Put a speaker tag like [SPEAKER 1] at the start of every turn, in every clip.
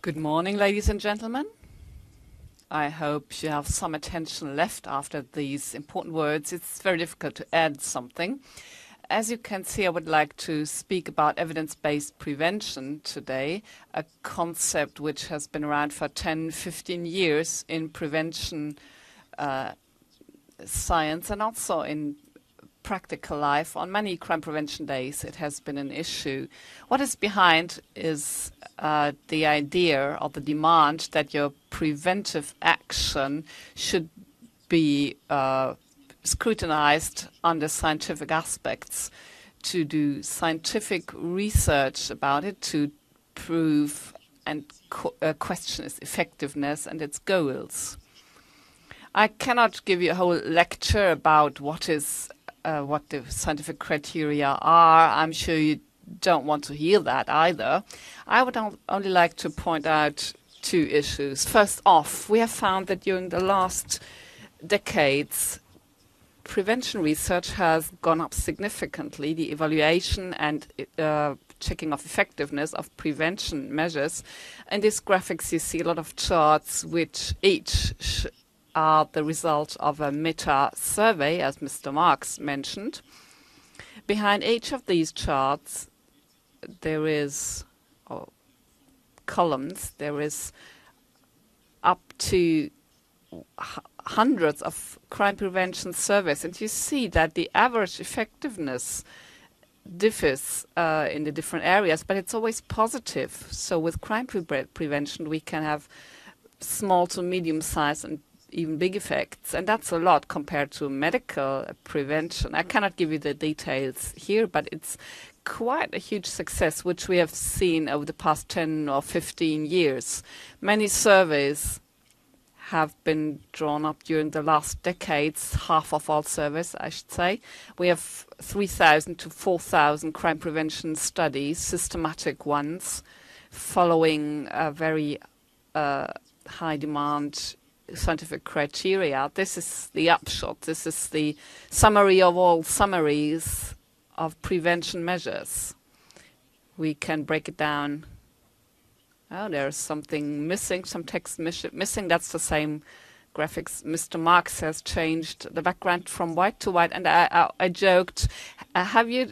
[SPEAKER 1] Good morning, ladies and gentlemen. I hope you have some attention left after these important words. It's very difficult to add something. As you can see, I would like to speak about evidence-based prevention today, a concept which has been around for 10, 15 years in prevention science and also in practical life. On many crime prevention days, it has been an issue. What is behind is the idea or the demand that your preventive action should be scrutinized under scientific aspects, to do scientific research about it, to prove and question its effectiveness and its goals. I cannot give you a whole lecture about what the scientific criteria are. I'm sure you don't want to hear that either. I would only like to point out two issues. First off, we have found that during the last decades, prevention research has gone up significantly. The evaluation and checking of effectiveness of prevention measures. In these graphics, you see a lot of charts which each are the result of a meta-survey, as Mr. Marx mentioned. Behind each of these charts, there is columns. There is up to hundreds of crime prevention surveys, and you see that the average effectiveness differs in the different areas, but it's always positive. So with crime prevention, we can have small to medium-sized and even big effects, and that's a lot compared to medical prevention. I cannot give you the details here, but it's quite a huge success, which we have seen over the past 10 or 15 years. Many surveys have been drawn up during the last decades, half of all surveys, I should say. We have 3,000 to 4,000 crime prevention studies, systematic ones, following a very high demand scientific criteria. This is the upshot. This is the summary of all summaries of prevention measures. We can break it down. Oh, there's something missing, some text missing. That's the same graphics. Mr. Marx has changed the background from white to white, and I joked, have you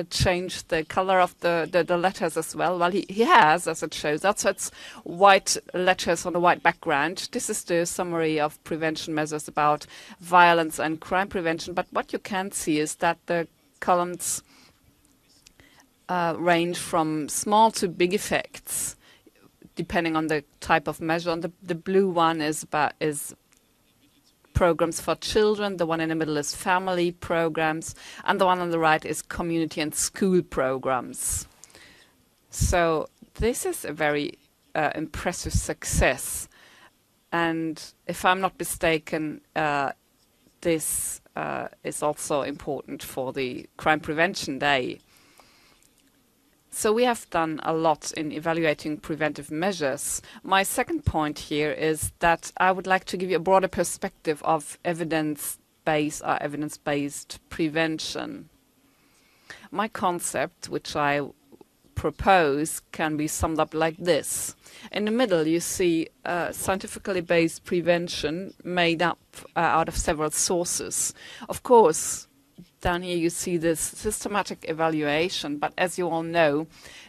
[SPEAKER 1] changed the color of the letters as well? Well, he has, as it shows. That's why it's white letters on a white background. This is the summary of prevention measures about violence and crime prevention. But what you can see is that the columns range from small to big effects, depending on the type of measure. And the blue one is programs for children. The one in the middle is family programs, and the one on the right is community and school programs. So this is a very impressive success. And if I'm not mistaken, this is also important for the Crime Prevention Day. So we have done a lot in evaluating preventive measures. My second point here is that I would like to give you a broader perspective of evidence-based prevention. My concept, which I propose, can be summed up like this. In the middle, you see scientifically based prevention made up out of several sources. Of course, down here you see this systematic evaluation, but as you all know,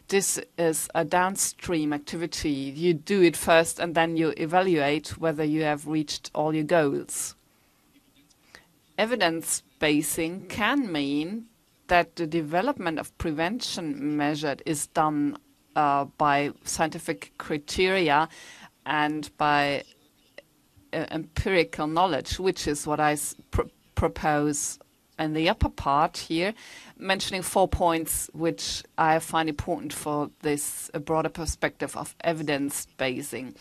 [SPEAKER 1] this is a downstream activity. You do it first and then you evaluate whether you have reached all your goals. Evidence-basing can mean that the development of prevention measure is done by scientific criteria and by empirical knowledge, which is what I propose in the upper part here, mentioning 4 points which I find important for this broader perspective of evidence basing.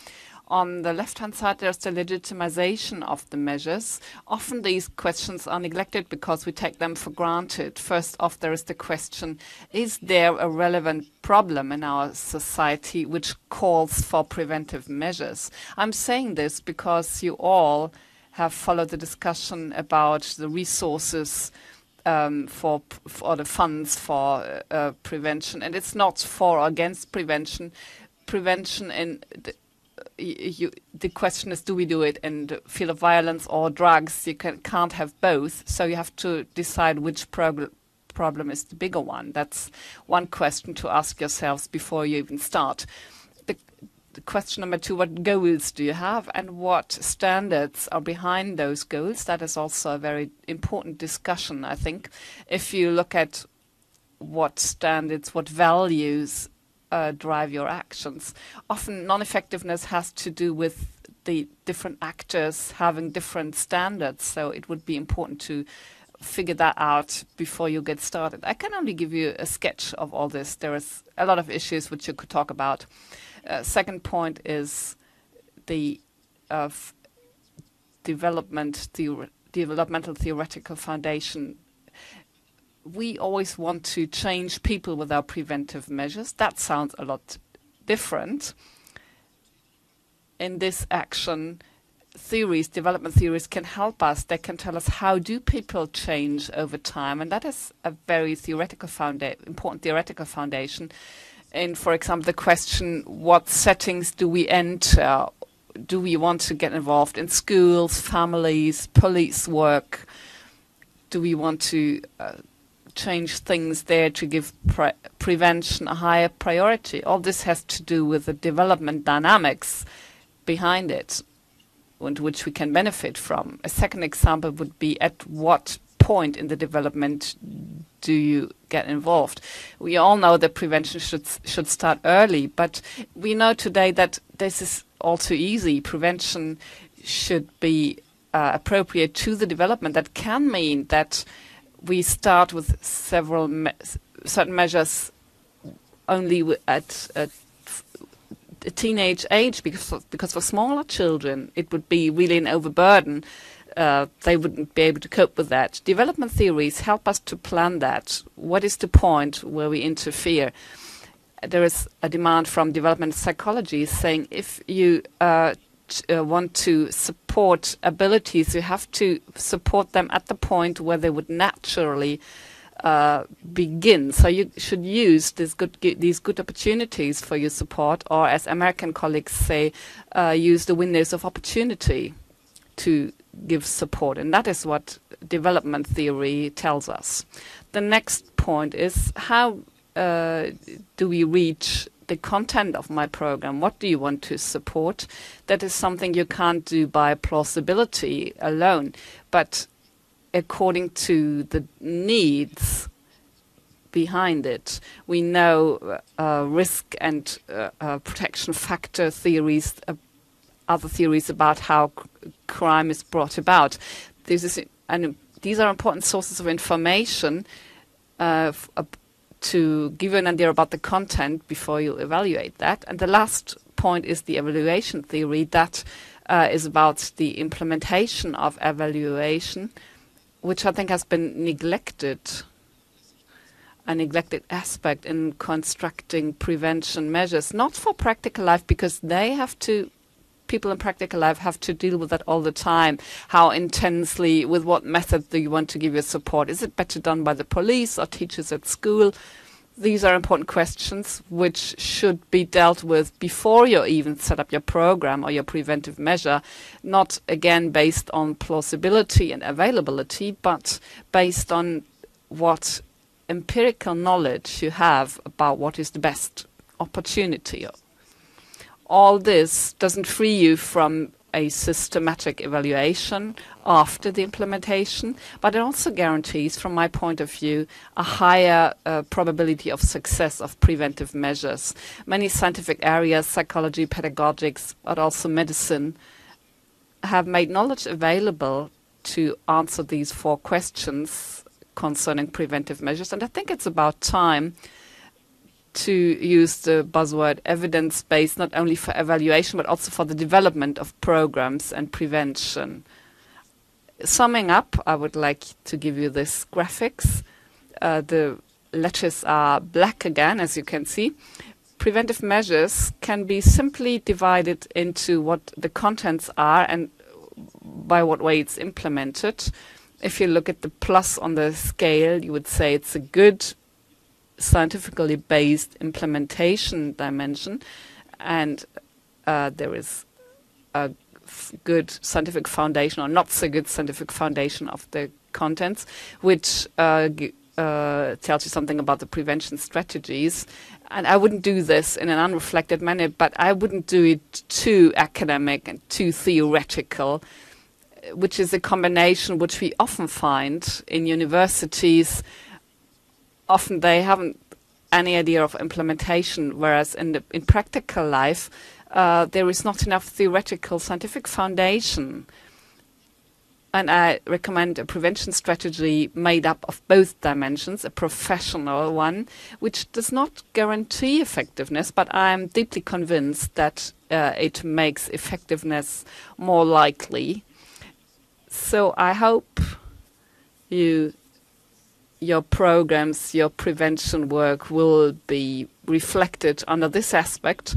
[SPEAKER 1] On the left-hand side, there's the legitimization of the measures. Often these questions are neglected because we take them for granted. First off, there is the question, is there a relevant problem in our society which calls for preventive measures? I'm saying this because you all have followed the discussion about the resources for the funds for prevention, and it's not for or against prevention. prevention in the question is, do we do it in the field of violence or drugs? You can't have both, so you have to decide which problem is the bigger one. That's one question to ask yourselves before you even start. The question number 2, what goals do you have and what standards are behind those goals? That is also a very important discussion, I think. If you look at what standards, what values drive your actions. Often non-effectiveness has to do with the different actors having different standards, so it would be important to figure that out before you get started. I can only give you a sketch of all this. There is a lot of issues which you could talk about. Second point is the developmental theoretical foundation. We always want to change people with our preventive measures. That sounds a lot different. In this action, development theories can help us. They can tell us how do people change over time, and that is a very important theoretical foundation. In, for example, the question, what settings do we enter? Do we want to get involved in schools, families, police work? Do we want to change things there to give prevention a higher priority? All this has to do with the development dynamics behind it, and which we can benefit from. A second example would be, at what point in the development do you get involved? We all know that prevention should start early, but we know today that this is all too easy. Prevention should be appropriate to the development. That can mean that we start with certain measures only at a teenage age, because for smaller children it would be really an overburden. They wouldn't be able to cope with that. Development theories help us to plan that. What is the point where we interfere? There is a demand from development psychology saying if you want to support abilities, you have to support them at the point where they would naturally begin. So you should use these good opportunities for your support, or as American colleagues say, use the windows of opportunity to give support. And that is what development theory tells us. The next point is, how do we reach the content of my program? What do you want to support? That is something you can't do by plausibility alone, but according to the needs behind it. We know risk and protection factor theories, other theories about how crime is brought about. These are important sources of information to give you an idea about the content before you evaluate that. And the last point is the evaluation theory. That is about the implementation of evaluation, which I think has been neglected, a neglected aspect in constructing prevention measures, not for practical life, because people in practical life have to deal with that all the time. How intensely, with what method do you want to give your support? Is it better done by the police or teachers at school? These are important questions which should be dealt with before you even set up your program or your preventive measure, not again based on plausibility and availability, but based on what empirical knowledge you have about what is the best opportunity. All this doesn't free you from a systematic evaluation after the implementation, but it also guarantees, from my point of view, a higher probability of success of preventive measures. Many scientific areas, psychology, pedagogics, but also medicine, have made knowledge available to answer these 4 questions concerning preventive measures, and I think it's about time to use the buzzword evidence-based, not only for evaluation, but also for the development of programs and prevention. Summing up, I would like to give you this graphics. The letters are black again, as you can see. Preventive measures can be simply divided into what the contents are and by what way it's implemented. If you look at the plus on the scale, you would say it's a good, scientifically based implementation dimension. and there is a good scientific foundation or not so good scientific foundation of the contents, which tells you something about the prevention strategies. And I wouldn't do this in an unreflected manner, but I wouldn't do it too academic and too theoretical, which is a combination which we often find in universities. Often they haven't any idea of implementation, whereas in practical life, there is not enough theoretical scientific foundation. And I recommend a prevention strategy made up of both dimensions, a professional one, which does not guarantee effectiveness, but I'm deeply convinced that it makes effectiveness more likely. So I hope your programs, your prevention work will be reflected under this aspect.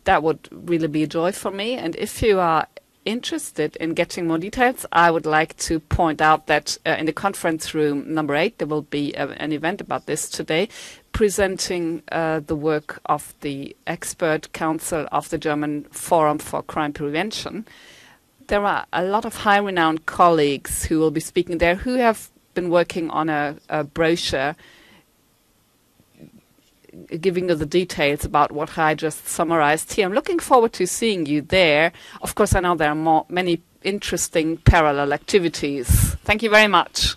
[SPEAKER 1] That would really be a joy for me. And if you are interested in getting more details, I would like to point out that in the conference room number 8, there will be an event about this today, presenting the work of the expert council of the German Forum for Crime Prevention. There are a lot of high renowned colleagues who will be speaking there who have been working on a brochure giving you the details about what I just summarized here. I'm looking forward to seeing you there. Of course, I know there are many interesting parallel activities. Thank you very much.